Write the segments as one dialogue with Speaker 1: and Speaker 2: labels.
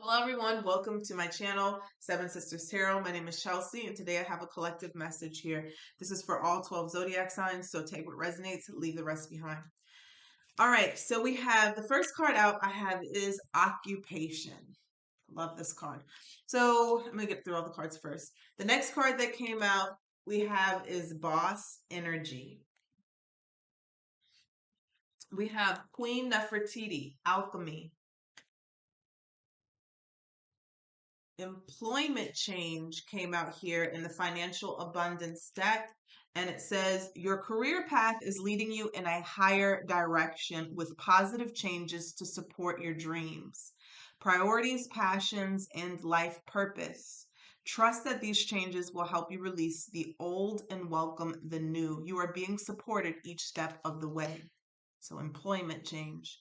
Speaker 1: Hello everyone, welcome to my channel, Seven Sisters Tarot. My name is Chelsea and today I have a collective message here. This is for all 12 zodiac signs, so take what resonates, leave the rest behind. All right, so we have the first card out I have is occupation. Love this card. So I'm going to get through all the cards first. The next card that came out we have is boss energy. We have Queen Nefertiti, alchemy. Employment change came out here in the financial abundance deck, and it says your career path is leading you in a higher direction with positive changes to support your dreams, priorities, passions, and life purpose. Trust that these changes will help you release the old and welcome the new. You are being supported each step of the way. So employment change.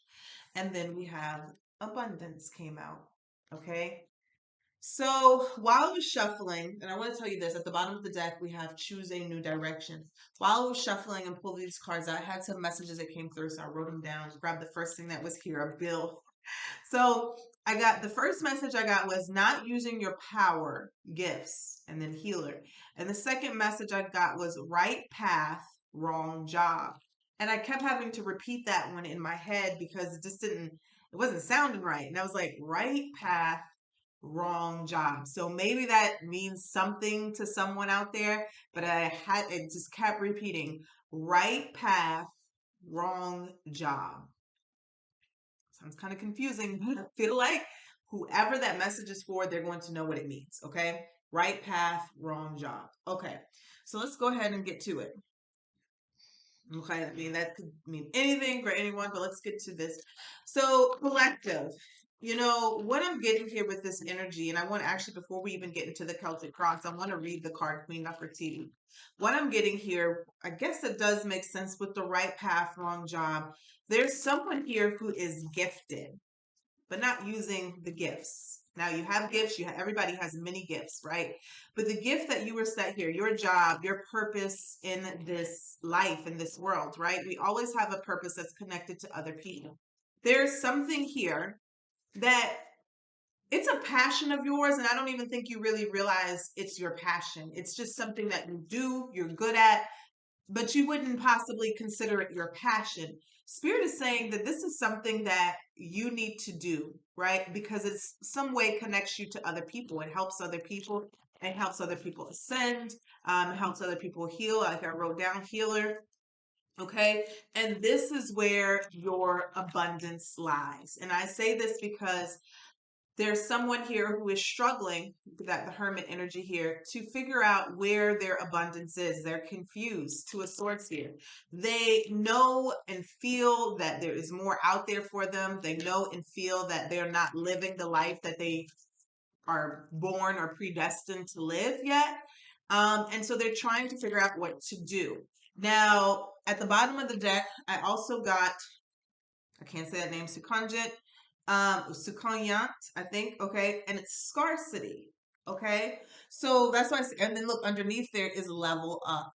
Speaker 1: And then we have abundance came out. Okay. So while I was shuffling, and I want to tell you this, at the bottom of the deck, we have choose a new direction. While I was shuffling and pulling these cards out, I had some messages that came through, so I wrote them down, grabbed the first thing that was here, a bill. So I got the first message I got was not using your power, gifts, and then healer. And the second message I got was right path, wrong job. And I kept having to repeat that one in my head because it wasn't sounding right. And I was like, right path, wrong job. So maybe that means something to someone out there, but it just kept repeating right path, wrong job. Sounds kind of confusing, but I feel like whoever that message is for, they're going to know what it means. Okay. Right path, wrong job. Okay. So let's go ahead and get to it. Okay. I mean, that could mean anything for anyone, but let's get to this. So collective. What I'm getting here with this energy, and I want to actually, before we even get into the Celtic cross, I want to read the card Queen Nefertiti. What I'm getting here, I guess it does make sense with the right path, wrong job. There's someone here who is gifted, but not using the gifts. Now you have gifts, everybody has many gifts, right? But the gift that you were set here, your job, your purpose in this life, in this world, right? We always have a purpose that's connected to other people. There's something here that it's a passion of yours, and I don't even think you really realize it's your passion. It's just something that you do, you're good at, but you wouldn't possibly consider it your passion. Spirit is saying that this is something that you need to do, right? Because it's some way connects you to other people. It helps other people. It helps other people ascend. It helps other people heal. Like I wrote down, healer. Okay. And this is where your abundance lies. And I say this because there's someone here who is struggling, that the hermit energy here, to figure out where their abundance is. They're confused to a source here. They know and feel that there is more out there for them. They know and feel that they're not living the life that they are born or predestined to live yet. And so they're trying to figure out what to do. Now, at the bottom of the deck, I also got, I can't say that name, Sukanyant, I think, okay, and it's scarcity, okay? So that's why, and then look, underneath there is level up.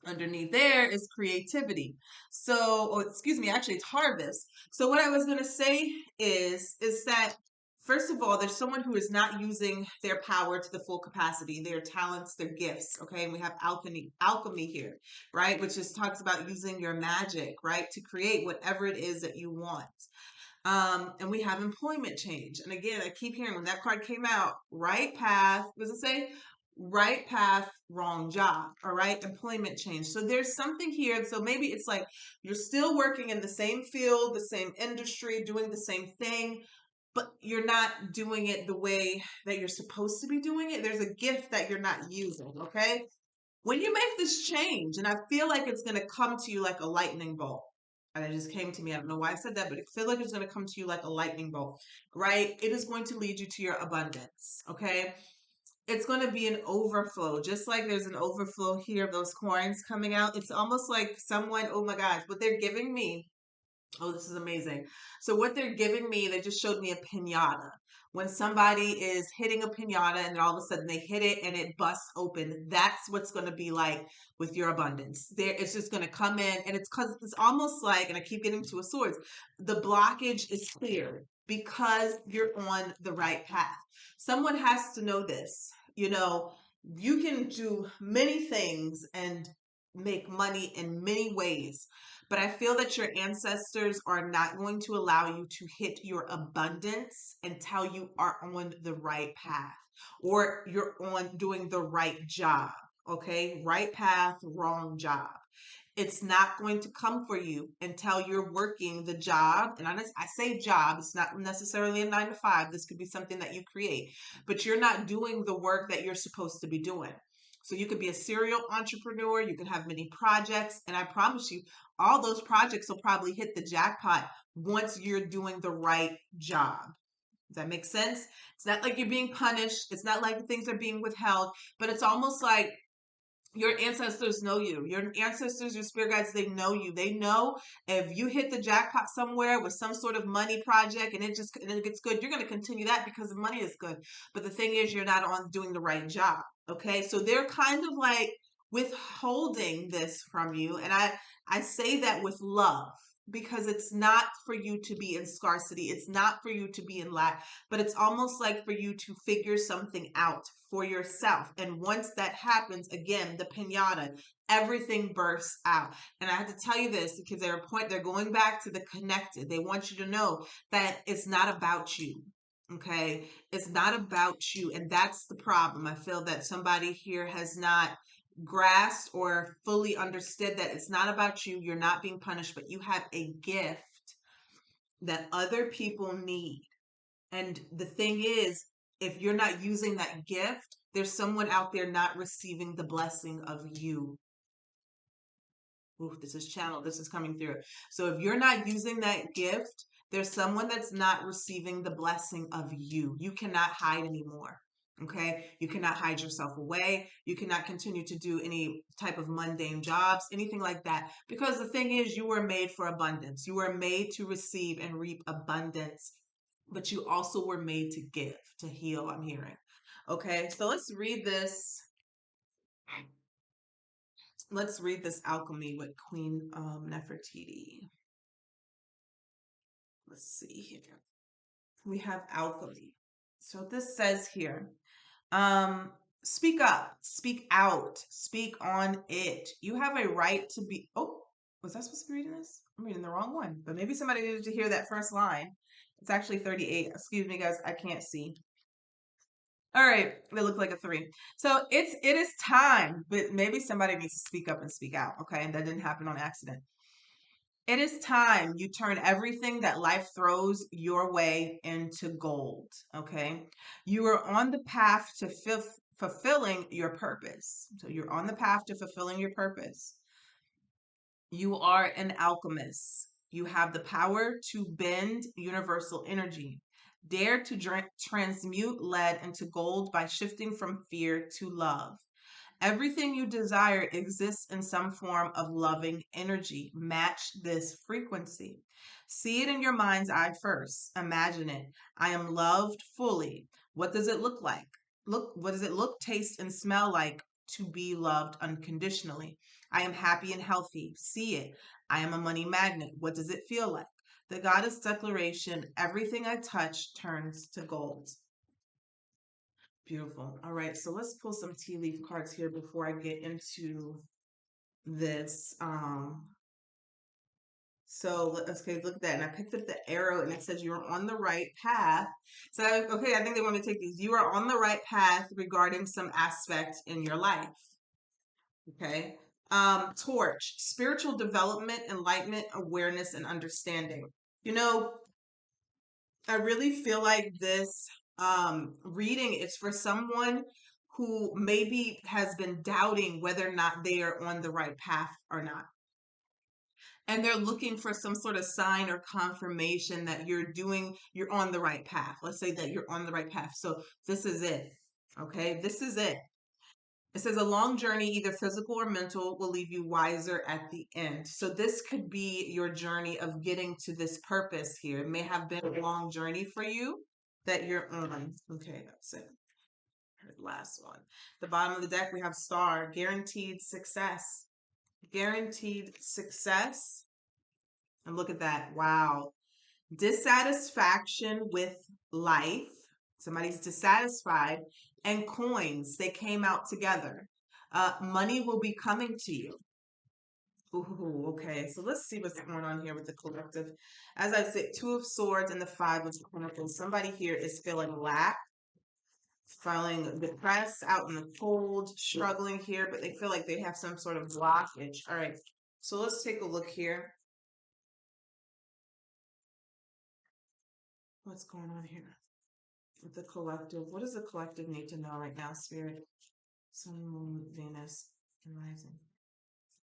Speaker 1: Underneath there is creativity. So, oh, excuse me, actually it's harvest. So what I was going to say is that first of all, there's someone who is not using their power to the full capacity, their talents, their gifts, okay? And we have alchemy here, right? Which just talks about using your magic, right? To create whatever it is that you want. And we have employment change. And again, I keep hearing when that card came out, right path, what does it say? Right path, wrong job. All right, employment change. So there's something here. So maybe it's like you're still working in the same field, the same industry, doing the same thing, but you're not doing it the way that you're supposed to be doing it. There's a gift that you're not using. Okay. When you make this change, and I feel like it's going to come to you like a lightning bolt. And it just came to me. I don't know why I said that, but I feel like it's going to come to you like a lightning bolt, right? It is going to lead you to your abundance, okay? It's going to be an overflow, just like there's an overflow here of those coins coming out. It's almost like someone, oh my gosh, what they're giving me. Oh, this is amazing. So what they're giving me, they just showed me a piñata. When somebody is hitting a piñata and then all of a sudden they hit it and it busts open, that's what's going to be like with your abundance. There, it's just going to come in, and it's because it's almost like, and I keep getting to a source, the blockage is cleared. because you're on the right path. Someone has to know this. You know, you can do many things and make money in many ways, but I feel that your ancestors are not going to allow you to hit your abundance until you are on the right path or you're on doing the right job. Okay, right path, wrong job. It's not going to come for you until you're working the job. And I say job, it's not necessarily a 9 to 5. This could be something that you create, but you're not doing the work that you're supposed to be doing. So you could be a serial entrepreneur, you can have many projects, and I promise you, all those projects will probably hit the jackpot once you're doing the right job. Does that make sense? It's not like you're being punished. It's not like things are being withheld, but it's almost like your ancestors know you. Your ancestors, your spirit guides, they know you. They know if you hit the jackpot somewhere with some sort of money project and it gets good, you're going to continue that because the money is good. But the thing is, you're not on doing the right job. Okay, so they're kind of like withholding this from you, and I say that with love because it's not for you to be in scarcity. It's not for you to be in lack, but it's almost like for you to figure something out for yourself. And once that happens, again, the pinata, everything bursts out. And I have to tell you this because they're going back to the connected. They want you to know that it's not about you. Okay. It's not about you. And that's the problem. I feel that somebody here has not grasped or fully understood that it's not about you. You're not being punished, but you have a gift that other people need. And the thing is, if you're not using that gift, there's someone out there not receiving the blessing of you. Ooh, this is channel. This is coming through. So if you're not using that gift, there's someone that's not receiving the blessing of you. You cannot hide anymore. Okay. You cannot hide yourself away. You cannot continue to do any type of mundane jobs, anything like that. Because the thing is, you were made for abundance. You were made to receive and reap abundance, but you also were made to give, to heal, I'm hearing. Okay. So let's read this. Let's read this alchemy with Queen Nefertiti. Let's see here. We have alchemy. So this says here, speak up, speak out, speak on it. You have a right to be. Oh, was I supposed to be reading this? I'm reading the wrong one, but maybe somebody needed to hear that first line. It's actually 38. Excuse me, guys. I can't see. All right, it looked like a 3. So it is time, but maybe somebody needs to speak up and speak out. Okay, and that didn't happen on accident. It is time you turn everything that life throws your way into gold. Okay. You are on the path to fulfilling your purpose. So you're on the path to fulfilling your purpose. You are an alchemist. You have the power to bend universal energy. Dare to transmute lead into gold by shifting from fear to love. Everything you desire exists in some form of loving energy. Match this frequency. See it in your mind's eye first. Imagine it. I am loved fully. What does it look like? What does it look, taste, and smell like to be loved unconditionally? I am happy and healthy. See it. I am a money magnet. What does it feel like? The goddess declaration, everything I touch turns to gold. Beautiful. All right, so let's pull some tea leaf cards here before I get into this. Okay, look at that. And I picked up the arrow and it says you're on the right path. So, okay, I think they want to take these. You are on the right path regarding some aspect in your life. Okay. Torch, spiritual development, enlightenment, awareness, and understanding. You know, I really feel like this reading is for someone who maybe has been doubting whether or not they are on the right path or not. And they're looking for some sort of sign or confirmation that you're on the right path. Let's say that you're on the right path. So this is it. Okay, this is it. It says a long journey, either physical or mental, will leave you wiser at the end. So this could be your journey of getting to this purpose here. It may have been a long journey for you that you're on. Okay, that's it. Last one. The bottom of the deck, we have star, guaranteed success. Guaranteed success. And look at that. Wow. dissatisfaction with life. Somebody's dissatisfied, and coins, they came out together. Money will be coming to you. Ooh, okay, so let's see what's going on here with the collective. As I said, Two of Swords and the Five of Pentacles. Somebody here is feeling lack, feeling depressed, out in the cold, struggling here, but they feel like they have some sort of blockage. All right, so let's take a look here. What's going on here with the collective? What does the collective need to know right now, Spirit? Sun, Moon, Venus, and Rising.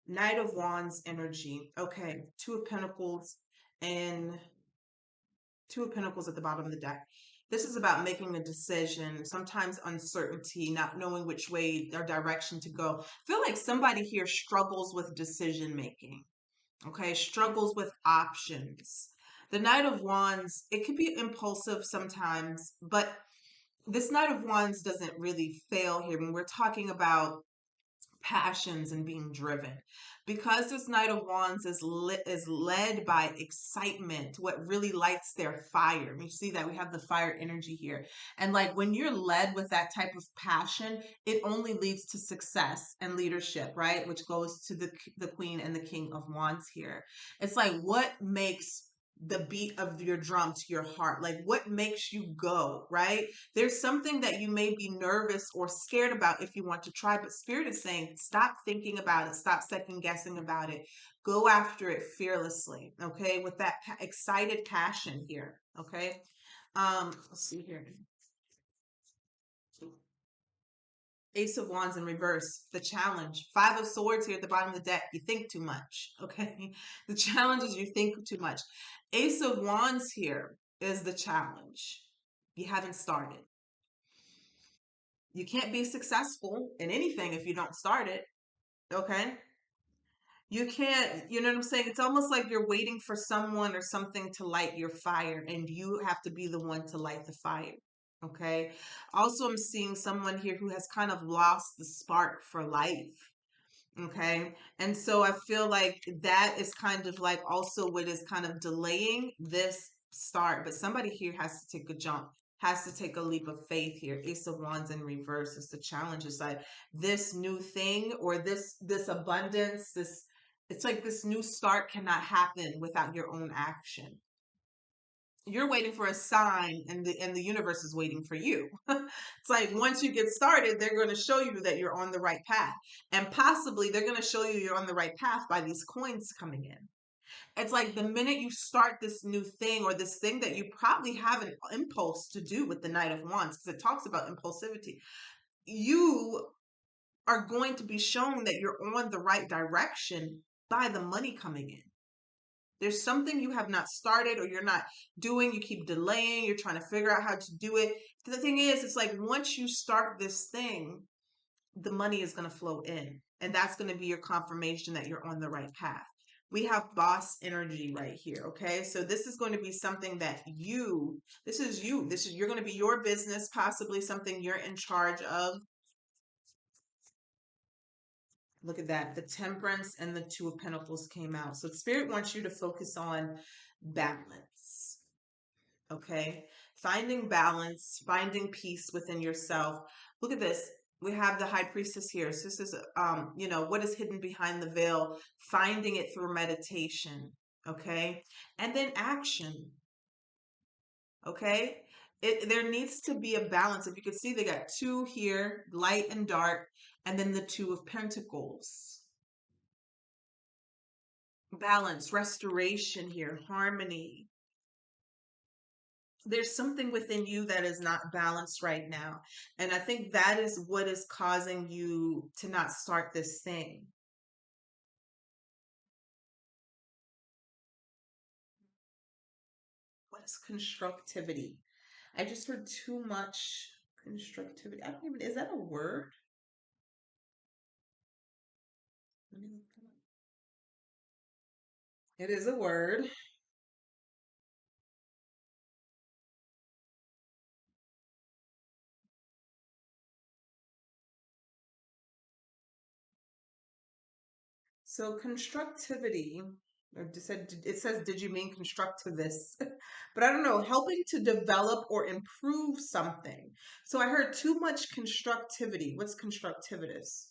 Speaker 1: Knight of Wands energy. Okay, Two of Pentacles and Two of Pentacles at the bottom of the deck. This is about making a decision, sometimes uncertainty, not knowing which way or direction to go. I feel like somebody here struggles with decision making, okay? Struggles with options. The Knight of Wands, it can be impulsive sometimes, but this Knight of Wands doesn't really fail here when we're talking about passions and being driven, because this Knight of Wands is led by excitement, what really lights their fire. You see that we have the fire energy here, and like when you're led with that type of passion, it only leads to success and leadership, right? Which goes to the Queen and the King of Wands here. It's like, what makes the beat of your drum to your heart? Like, what makes you go, right? There's something that you may be nervous or scared about if you want to try, but Spirit is saying, stop thinking about it, stop second guessing about it, go after it fearlessly, okay? With that excited passion here, okay? Let's see here. Ace of Wands in reverse, the challenge. Five of Swords here at the bottom of the deck. You think too much, okay? The challenge is you think too much. Ace of Wands here is the challenge. You haven't started. You can't be successful in anything if you don't start it, okay? You can't, you know what I'm saying? It's almost like you're waiting for someone or something to light your fire, and you have to be the one to light the fire, okay? Also, I'm seeing someone here who has kind of lost the spark for life. Okay. And so I feel like that is kind of like also what is kind of delaying this start. But somebody here has to take a jump, has to take a leap of faith here. Ace of Wands in reverse is the challenge. It's like this new thing, or this abundance, this, it's like this new start cannot happen without your own action. You're waiting for a sign, and the universe is waiting for you. It's like once you get started, they're going to show you that you're on the right path, and possibly they're going to show you you're on the right path by these coins coming in. It's like the minute you start this new thing, or this thing that you probably have an impulse to do with the Knight of Wands, because it talks about impulsivity, you are going to be shown that you're on the right direction by the money coming in. There's something you have not started, or you're not doing, you keep delaying, you're trying to figure out how to do it. The thing is, it's like once you start this thing, the money is going to flow in, and that's going to be your confirmation that you're on the right path. We have boss energy right here, okay? So this is going to be something that this is you're going to be your business, possibly something you're in charge of. Look at that. The Temperance and the Two of Pentacles came out. So Spirit wants you to focus on balance. Okay, finding balance, finding peace within yourself. Look at this. We have the High Priestess here. So this is, what is hidden behind the veil, finding it through meditation. Okay, and then action. Okay, there needs to be a balance. If you could see, they got two here, light and dark, and then the Two of Pentacles. Balance, restoration here, harmony. There's something within you that is not balanced right now. And I think that is what is causing you to not start this thing. What is constructivity? I just heard too much constructivity. I don't even, is that a word? Let me look it up. It is a word. So constructivity. It says, did you mean constructivist? But I don't know, helping to develop or improve something. So I heard too much constructivity. What's constructivist?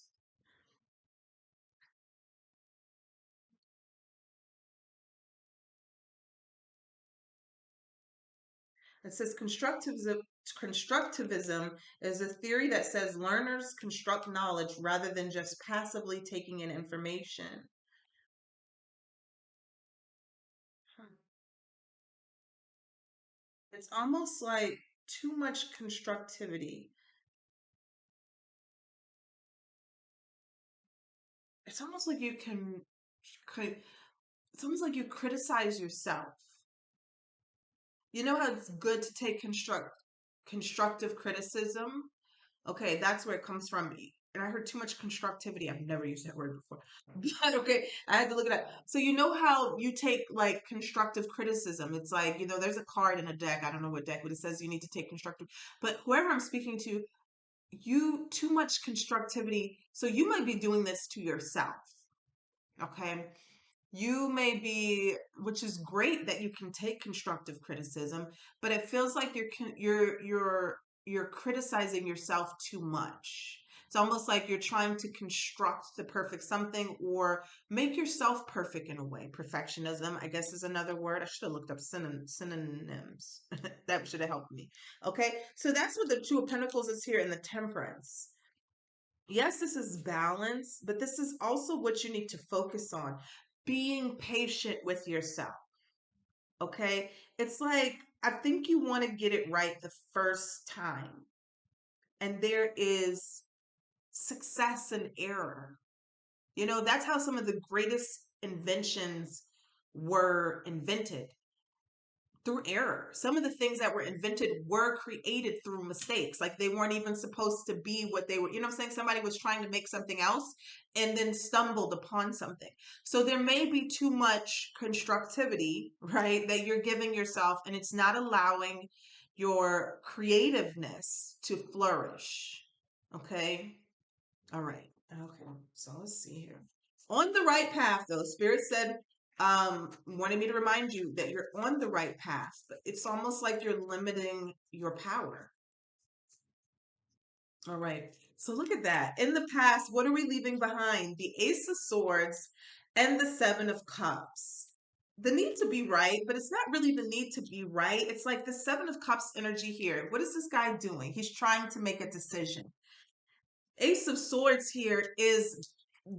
Speaker 1: It says constructivism is a theory that says learners construct knowledge rather than just passively taking in information. Huh. It's almost like too much constructivity. It's almost like it's almost like you criticize yourself. You know how it's good to take constructive criticism? Okay, that's where it comes from. And I heard too much constructivity. I've never used that word before. But okay, I had to look it up. So you know how you take like constructive criticism? It's like, there's a card in a deck. I don't know what deck, but it says you need to take constructive. But whoever I'm speaking to, you too much constructivity. So you might be doing this to yourself. Okay. You may be, which is great that you can take constructive criticism, but it feels like you're criticizing yourself too much. It's almost like you're trying to construct the perfect something or make yourself perfect in a way. Perfectionism, I guess, is another word. I should have looked up synonyms. That should have helped me. Okay, so that's what the Two of Pentacles is here in the Temperance. Yes, this is balance, but this is also what you need to focus on. Being patient with yourself. Okay. It's like, I think you want to get it right the first time. And there is success and error. That's how some of the greatest inventions were invented through error. Some of the things that were invented were created through mistakes. Like they weren't even supposed to be what they were. You know what I'm saying? Somebody was trying to make something else and then stumbled upon something. So there may be too much constructivity, right, that you're giving yourself, and it's not allowing your creativeness to flourish. Okay. All right. Okay. So let's see here. On the right path, though, Spirit said, wanted me to remind you that you're on the right path, but it's almost like you're limiting your power. All right. So look at that. In the past, what are we leaving behind? The Ace of Swords and the Seven of Cups. The need to be right, but it's not really the need to be right. It's like the Seven of Cups energy here. What is this guy doing? He's trying to make a decision. Ace of Swords here is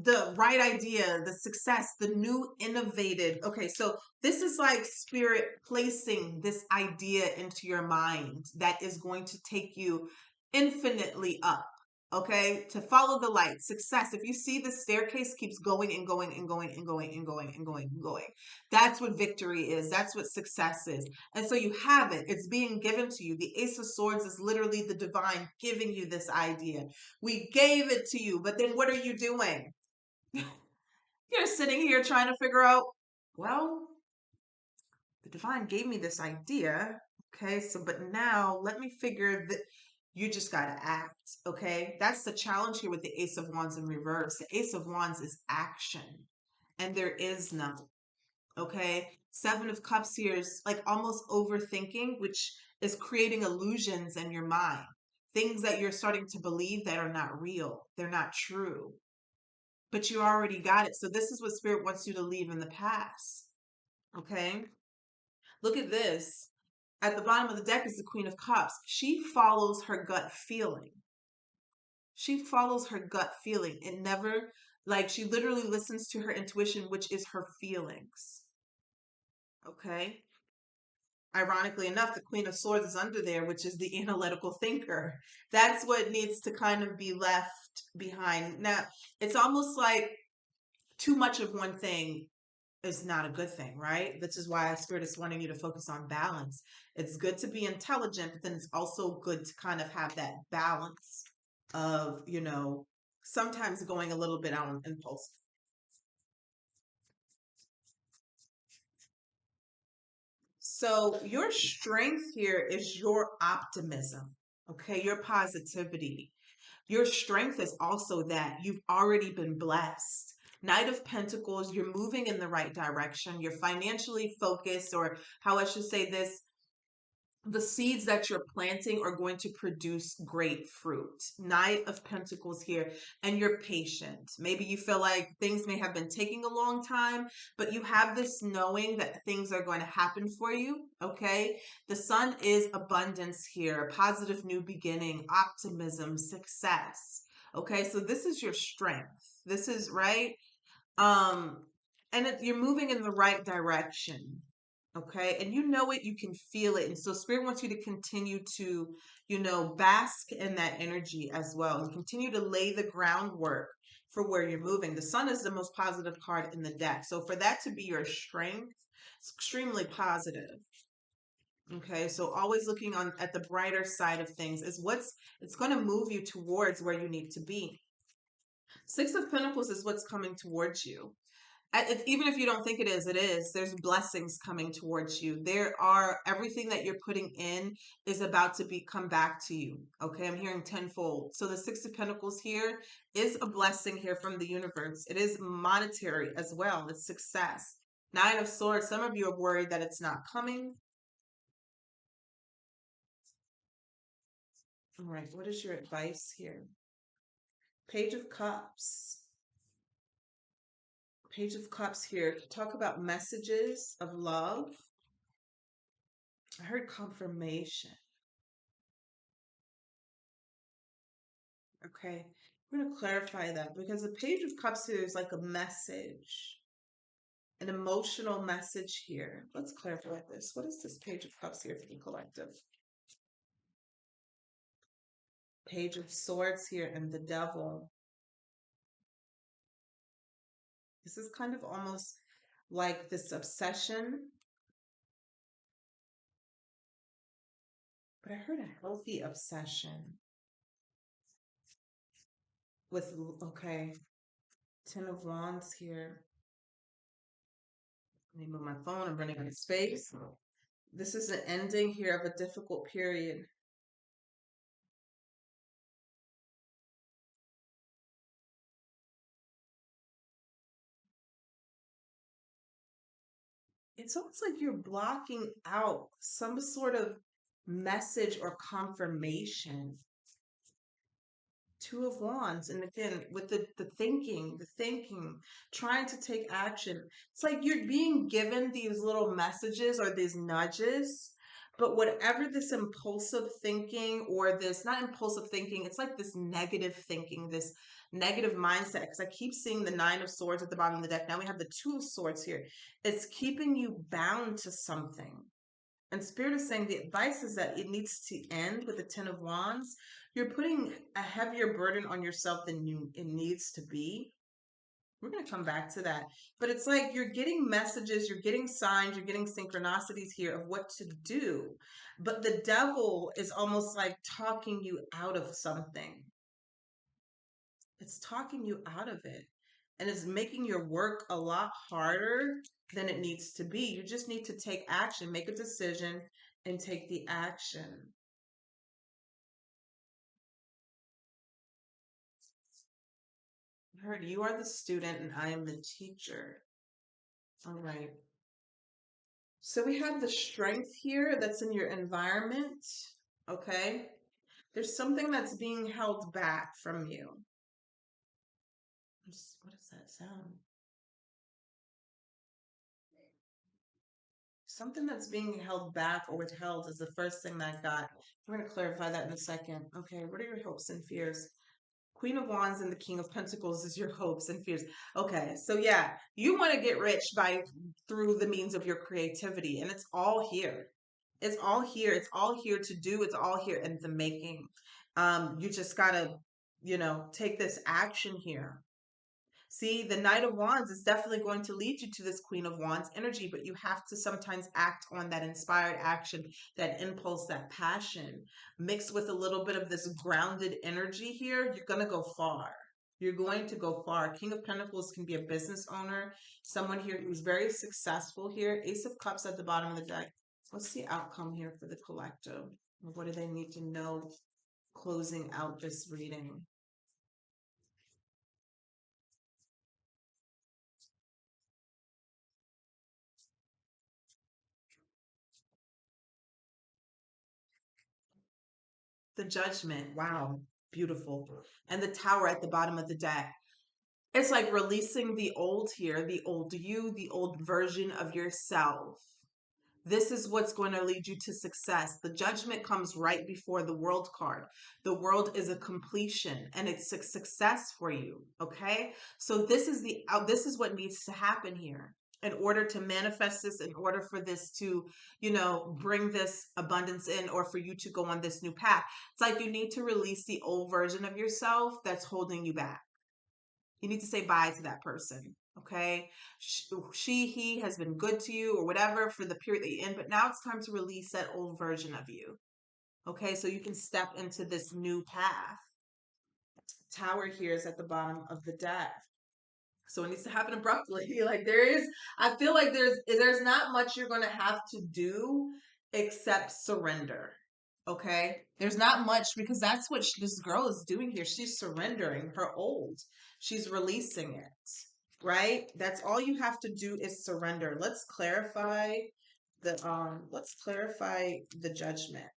Speaker 1: the right idea, the success, the new innovated. Okay, so this is like spirit placing this idea into your mind that is going to take you infinitely up. Okay, to follow the light, success. If you see the staircase keeps going and going and going and going and going and going and going, that's what victory is. That's what success is. And so you have it, it's being given to you. The Ace of Swords is literally the divine giving you this idea. We gave it to you, but then what are you doing? You're sitting here trying to figure out, well, the divine gave me this idea. Okay, so but now let me figure that you just got to act. Okay, that's the challenge here with the Ace of Wands in reverse. The Ace of Wands is action, and there is none. Okay, Seven of Cups here is like almost overthinking, which is creating illusions in your mind, things that you're starting to believe that are not real, they're not true, but you already got it. So this is what Spirit wants you to leave in the past. Okay, look at this. At the bottom of the deck is the Queen of Cups. She follows her gut feeling. She follows her gut feeling. It never, like, she literally listens to her intuition, which is her feelings. Okay. Ironically enough, the Queen of Swords is under there, which is the analytical thinker. That's what needs to kind of be left behind. Now, it's almost like too much of one thing is not a good thing, right? This is why Spirit is wanting you to focus on balance. It's good to be intelligent, but then it's also good to kind of have that balance of, sometimes going a little bit on impulse. So your strength here is your optimism, okay? Your positivity. Your strength is also that you've already been blessed. Knight of Pentacles, you're moving in the right direction. You're financially focused, or how I should say this, the seeds that you're planting are going to produce great fruit. Knight of Pentacles here, and you're patient. Maybe you feel like things may have been taking a long time, but you have this knowing that things are going to happen for you, okay? The sun is abundance here, positive new beginning, optimism, success, okay? So this is your strength. This is right. Um, and you're moving in the right direction. Okay. And you know it, you can feel it. And so Spirit wants you to continue to, bask in that energy as well and continue to lay the groundwork for where you're moving. The sun is the most positive card in the deck. So for that to be your strength, it's extremely positive. Okay. So always looking on at the brighter side of things is it's going to move you towards where you need to be. Six of Pentacles is what's coming towards you. Even if you don't think it is, it is. There's blessings coming towards you. Everything that you're putting in is about to come back to you. Okay, I'm hearing tenfold. So the Six of Pentacles here is a blessing here from the universe. It is monetary as well. It's success. Nine of Swords. Some of you are worried that it's not coming. All right, what is your advice here? Page of Cups. Page of Cups here. Talk about messages of love. I heard confirmation. Okay, I'm going to clarify that because the Page of Cups here is like a message, an emotional message here. Let's clarify this. What is this Page of Cups here for the collective? Page of Swords here and the Devil. This is kind of almost like this obsession, but I heard a healthy obsession with, okay, Ten of Wands here. Let me move my phone. I'm running out of space. This is an ending here of a difficult period. It's almost like you're blocking out some sort of message or confirmation. Two of Wands. And again, with the thinking, trying to take action. It's like you're being given these little messages or these nudges, but whatever this impulsive thinking or this, not impulsive thinking, it's like this negative thinking, this negative mindset. Because I keep seeing the Nine of Swords at the bottom of the deck. Now we have the Two of Swords here. It's keeping you bound to something. And Spirit is saying the advice is that it needs to end with the Ten of Wands. You're putting a heavier burden on yourself than it needs to be. We're going to come back to that. But it's like you're getting messages, you're getting signs, you're getting synchronicities here of what to do. But the devil is almost like talking you out of something. It's talking you out of it. And it's making your work a lot harder than it needs to be. You just need to take action, make a decision, and take the action. I heard you are the student and I am the teacher. All right. So we have the strength here that's in your environment. Okay. There's something that's being held back from you. What does that sound? Something that's being held back or withheld is the first thing that I got. We're going to clarify that in a second. Okay, what are your hopes and fears? Queen of Wands and the King of Pentacles is your hopes and fears. Okay, so yeah, you want to get rich through the means of your creativity, and it's all here. It's all here. It's all here to do. It's all here in the making. You just gotta, take this action here. See, the Knight of Wands is definitely going to lead you to this Queen of Wands energy, but you have to sometimes act on that inspired action, that impulse, that passion, mixed with a little bit of this grounded energy here. You're going to go far. You're going to go far. King of Pentacles can be a business owner, someone here who's very successful here. Ace of Cups at the bottom of the deck. What's the outcome here for the collective? What do they need to know closing out this reading? The Judgment. Wow. Beautiful. And the Tower at the bottom of the deck. It's like releasing the old here, the old you, the old version of yourself. This is what's going to lead you to success. The Judgment comes right before the World card. The World is a completion and it's a success for you. Okay. So this is what needs to happen here in order to manifest this, in order for this to, bring this abundance in, or for you to go on this new path. It's like you need to release the old version of yourself that's holding you back. You need to say bye to that person. Okay. He has been good to you or whatever for the period that you're in, but now it's time to release that old version of you. Okay. So you can step into this new path. Tower here is at the bottom of the deck. So it needs to happen abruptly. Like I feel like there's not much you're going to have to do except surrender. Okay. There's not much, because that's what this girl is doing here. She's surrendering her old. She's releasing it. Right? That's all you have to do is surrender. Let's clarify the Judgment.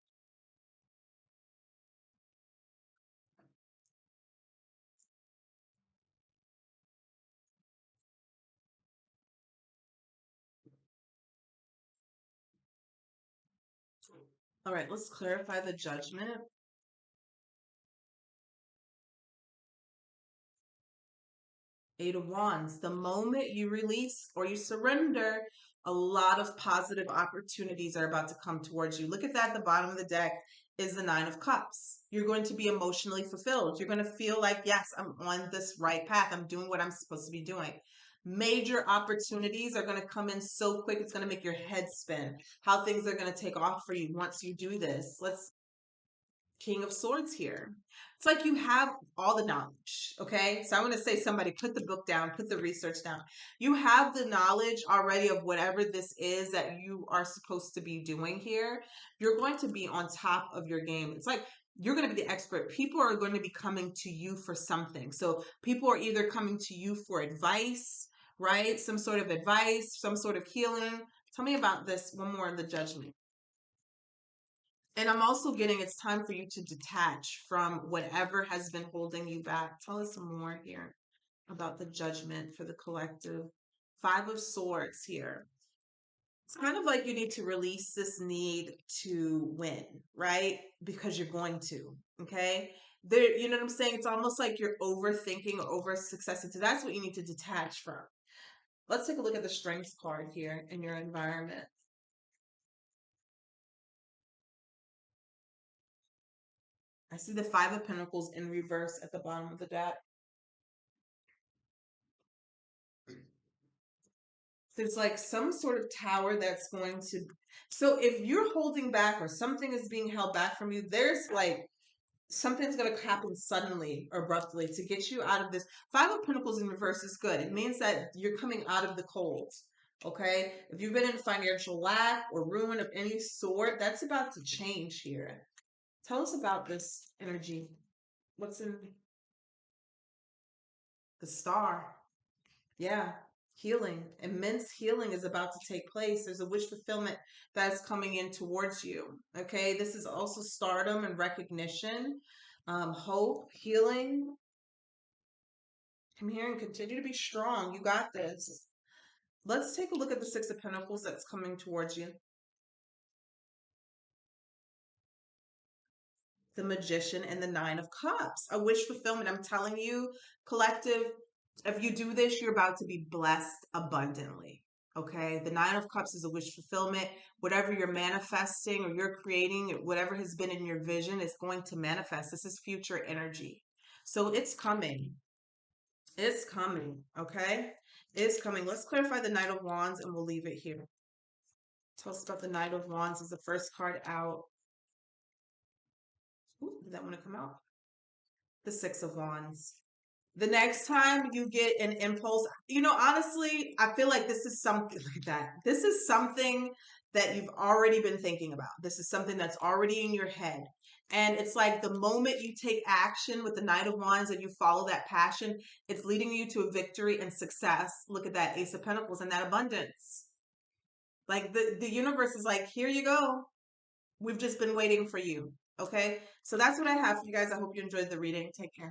Speaker 1: All right, let's clarify the Judgment. Eight of Wands. The moment you release or you surrender, a lot of positive opportunities are about to come towards you. Look at that. At the bottom of the deck is the Nine of Cups. You're going to be emotionally fulfilled. You're going to feel like, yes, I'm on this right path. I'm doing what I'm supposed to be doing. Major opportunities are going to come in so quick, it's going to make your head spin. How things are going to take off for you once you do this. King of Swords here. It's like you have all the knowledge. Okay. So I want to say, somebody put the book down, put the research down. You have the knowledge already of whatever this is that you are supposed to be doing here. You're going to be on top of your game. It's like you're going to be the expert. People are going to be coming to you for something. So people are either coming to you for advice, right? Some sort of advice, some sort of healing. Tell me about this one more in the Judgment. And I'm also getting it's time for you to detach from whatever has been holding you back. Tell us some more here about the Judgment for the collective. Five of Swords here. It's kind of like you need to release this need to win, right? Because you're going to, okay? There, you know what I'm saying? It's almost like you're overthinking or over successing. So that's what you need to detach from. Let's take a look at the Strength card here in your environment. I see the Five of Pentacles in reverse at the bottom of the deck. There's like some sort of tower that's going to. So if you're holding back or something is being held back from you, there's like something's going to happen suddenly, abruptly to get you out of this. Five of Pentacles in reverse is good. It means that you're coming out of the cold. Okay. If you've been in financial lack or ruin of any sort, that's about to change here. Tell us about this energy. What's in the Star? Yeah, healing, immense healing is about to take place. There's a wish fulfillment that's coming in towards you. Okay, this is also stardom and recognition, hope, healing. Come here and continue to be strong. You got this. Let's take a look at the Six of Pentacles that's coming towards you. The Magician and the Nine of Cups. A wish fulfillment. I'm telling you, collective, if you do this, you're about to be blessed abundantly. Okay. The Nine of Cups is a wish fulfillment. Whatever you're manifesting or you're creating, whatever has been in your vision is going to manifest. This is future energy. So it's coming. It's coming. Okay. It's coming. Let's clarify the Knight of Wands and we'll leave it here. Tell us about the Knight of Wands is the first card out. Ooh, did that want to come out? The Six of Wands. The next time you get an impulse, honestly, I feel like this is something like that. This is something that you've already been thinking about. This is something that's already in your head. And it's like the moment you take action with the Knight of Wands and you follow that passion, it's leading you to a victory and success. Look at that Ace of Pentacles and that abundance. Like the universe is like, here you go. We've just been waiting for you. Okay, so that's what I have for you guys. I hope you enjoyed the reading. Take care.